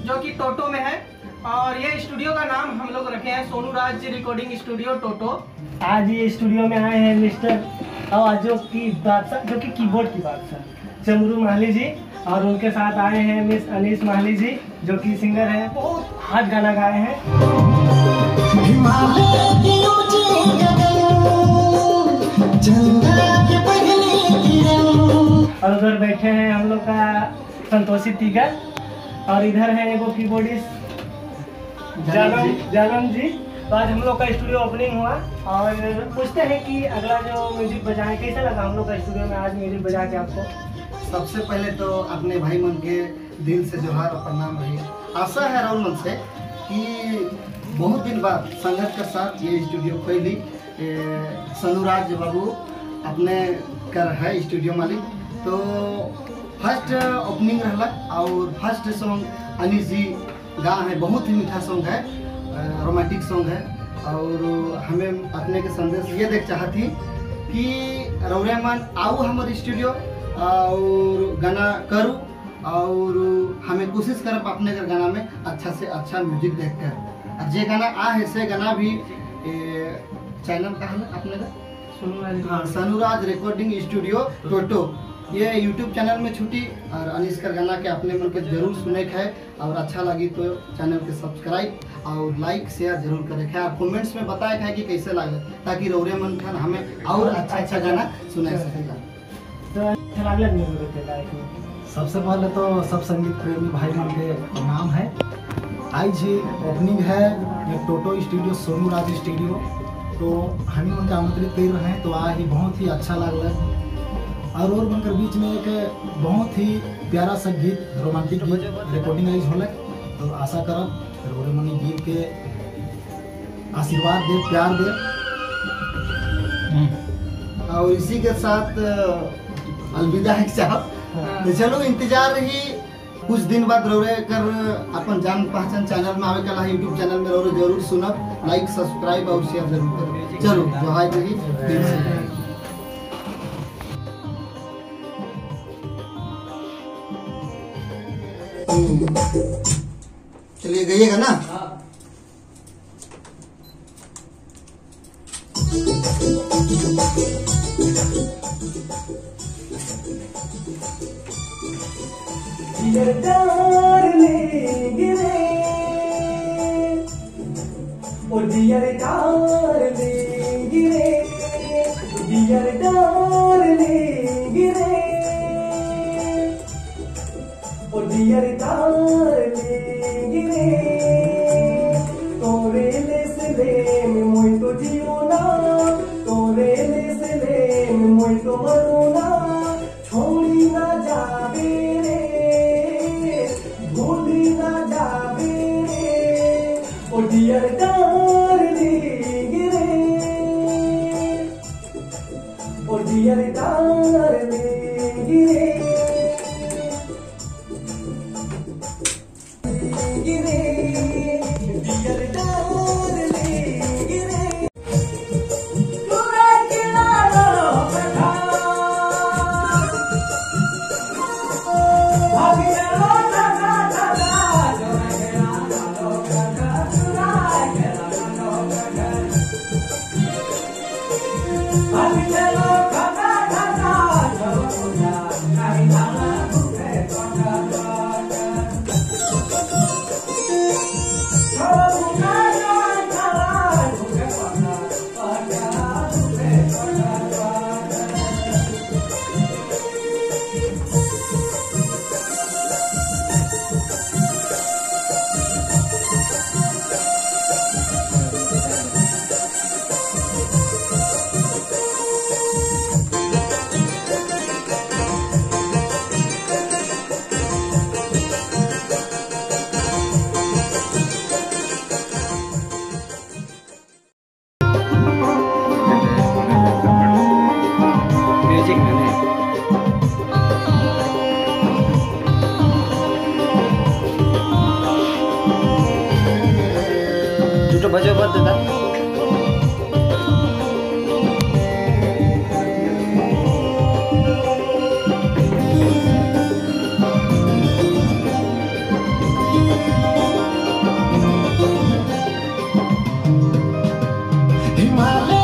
जो कि टोटो में है। और ये स्टूडियो का नाम हम लोग रखे हैं सोनू राज रिकॉर्डिंग स्टूडियो टोटो। आज ये स्टूडियो में आए हैं मिस्टर आवाजों की बादशाह, जो कि कीबोर्ड की बादशाह चमरू माहली जी, और उनके साथ आए हैं मिस अनीस माहली जी, जो कि सिंगर हैं, बहुत हार्ड गाना गाए हैं। और उधर बैठे हैं हम लोग का संतोषी तिगर, और इधर है एगो कीबोर्डिस्ट जानम जी। तो आज हम लोग का स्टूडियो ओपनिंग हुआ, और पूछते हैं कि अगला जो म्यूजिक बजाएं कैसा लगा हम लोग का स्टूडियो में आज म्यूजिक बजा के आपको। सबसे पहले तो अपने भाई मन के दिल से जोहार और प्रणाम रही। आशा है राहुल मन से कि बहुत दिन बाद संगत के साथ ये स्टूडियो खोली। सनुराज बाबू अपने कर है स्टूडियो मालिक, तो फर्स्ट ओपनिंग रहलक और फर्स्ट सॉन्ग अनीस जी गा है, बहुत ही मीठा सॉन्ग है, रोमांटिक सॉन्ग है। और हमें अपने के संदेश ये देख चाहती कि रौरे मन आओ हमारे स्टूडियो और गाना करूँ, और हमें कोशिश करब अपने के गाना में अच्छा से अच्छा म्यूजिक देख कर। और जे गाना आ है से गाना भी चैनल का है अपने का सनुराज रिकॉर्डिंग स्टूडियो टोटो, ये यूट्यूब चैनल में छुट्टी। और अनीस का गाना के अपने मन के जरूर सुने के है, और अच्छा लगी तो चैनल के सब्सक्राइब और लाइक शेयर जरूर करे है, और कमेंट्स में बताए है कि कैसे लगे, ताकि रौरे मन खान हमें और अच्छा अच्छा गाना सुना सकेगा। तो सबसे पहले तो सब संगीत प्रेमी भाई मन के नाम है। आज ओपनिंग है ये टोटो स्टूडियो सोनू राज स्टूडियो, तो हम उनके आमंत्रित कर रहे हैं। तो आज ही बहुत ही अच्छा लग रहा है, और उनके बीच में एक बहुत ही प्यारा सा गीत रोमांटिक गीत रिकॉर्डिंग आज होल। तो आशा करब रोरे मनी गीत के आशीर्वाद दे, प्यार दे। और इसी के साथ अलविदा है साहब। तो चलो इंतजार रही, कुछ दिन बाद रौरे कर अपन जान पहचान चैनल में आवे कला यूट्यूब चैनल में रौरे जरूर सुनब, लाइक सब्सक्राइब और शेयर जरूर करें। चलो जो है रही दिल से। चलिए गइएगा ना। Dear darling, oh dear darling, dear darling, oh dear darling, tore lesle me muito diuna, tore lesle me muito maruna, chhodi na jabe oh dear darling, oh dear darling, Himalaya